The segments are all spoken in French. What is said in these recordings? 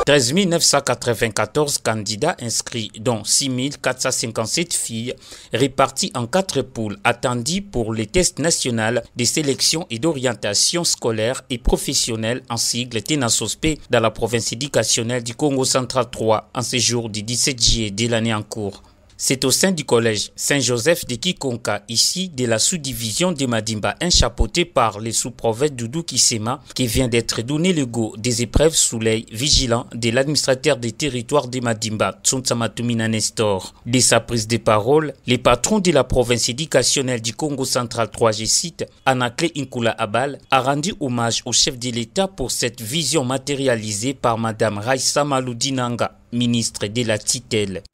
13 994 candidats inscrits, dont 6 457 filles, répartis en 4 poules, attendus pour les tests nationaux de sélection et d'orientation scolaire et professionnelle en sigle TENASOSP dans la province éducationnelle du Congo central 3 en ce jour du 17 juillet de l'année en cours. C'est au sein du collège Saint-Joseph de Kikonka, ici de la sous-division de Madimba, chapeauté par le sous-prophète Doudou Kisema, qui vient d'être donné le go des épreuves sous l'œil vigilant de l'administrateur des territoires de Madimba, Tsuntamatumina Nestor. Dès sa prise de parole, le patron de la province éducationnelle du Congo central 3, je cite, Anakle Inkula Abal, a rendu hommage au chef de l'État pour cette vision matérialisée par Madame Raissa Maludinanga, ministre de la tutelle.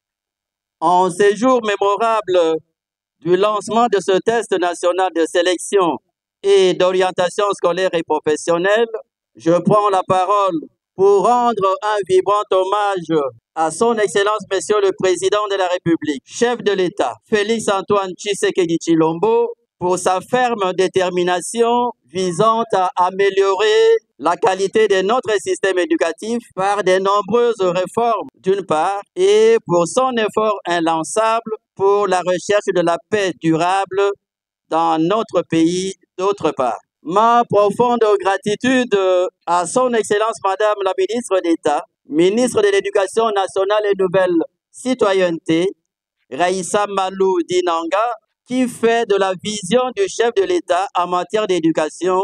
En ces jours mémorables du lancement de ce test national de sélection et d'orientation scolaire et professionnelle, je prends la parole pour rendre un vibrant hommage à son Excellence Monsieur le Président de la République, chef de l'État, Félix-Antoine Tshisekedi Tshilombo, pour sa ferme détermination visant à améliorer la qualité de notre système éducatif par de nombreuses réformes d'une part et pour son effort inlassable pour la recherche de la paix durable dans notre pays d'autre part. Ma profonde gratitude à son Excellence Madame la Ministre d'État, Ministre de l'Éducation nationale et Nouvelle Citoyenneté, Raissa Maludinanga, qui fait de la vision du chef de l'État en matière d'éducation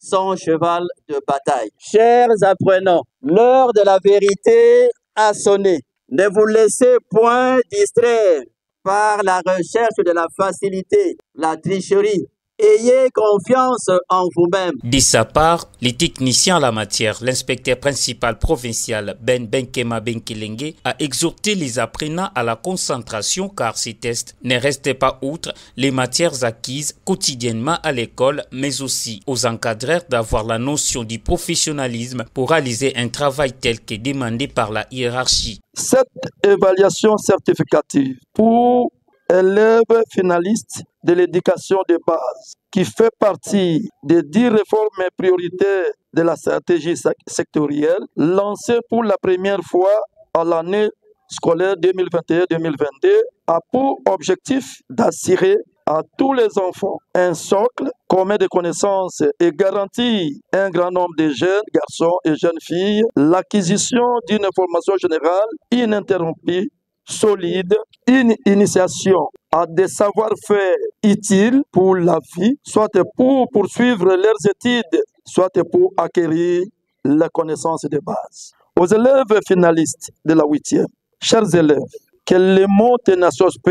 son cheval de bataille. Chers apprenants, l'heure de la vérité a sonné. Ne vous laissez point distraire par la recherche de la facilité, la tricherie. Ayez confiance en vous-même. De sa part, les techniciens en la matière, l'inspecteur principal provincial Ben Benkema Benkelenge a exhorté les apprenants à la concentration car ces tests ne restaient pas outre les matières acquises quotidiennement à l'école, mais aussi aux encadreurs d'avoir la notion du professionnalisme pour réaliser un travail tel que demandé par la hiérarchie. Cette évaluation certificative pour élèves finalistes de l'éducation de base, qui fait partie des 10 réformes prioritaires de la stratégie sectorielle, lancée pour la première fois à l'année scolaire 2021-2022, a pour objectif d'assurer à tous les enfants un socle commun de connaissances et garantir un grand nombre de jeunes garçons et jeunes filles l'acquisition d'une formation générale ininterrompue, solide, une initiation à des savoir-faire utiles pour la vie, soit pour poursuivre leurs études, soit pour acquérir les connaissances de base. Aux élèves finalistes de la 8e, chers élèves, que le mot TENASOSP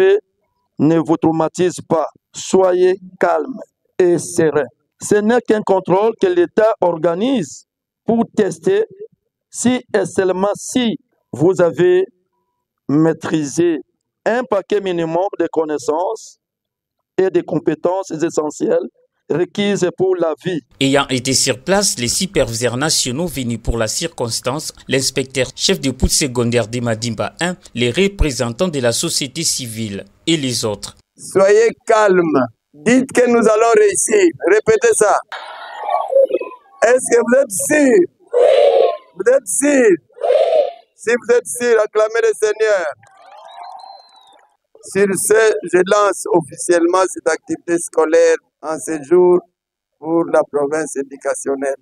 ne vous traumatise pas. Soyez calmes et sereins. Ce n'est qu'un contrôle que l'État organise pour tester si et seulement si vous avez maîtrisé un paquet minimum de connaissances et de compétences essentielles requises pour la vie. Ayant été sur place, les superviseurs nationaux venus pour la circonstance, l'inspecteur chef de poste secondaire de Madimba 1, les représentants de la société civile et les autres. Soyez calmes, dites que nous allons réussir. Répétez ça. Est-ce que vous êtes sûr? Vous êtes sûr? Si vous êtes sûr, acclamez le Seigneur. Sur ce, je lance officiellement cette activité scolaire en ce jour pour la province éducationnelle.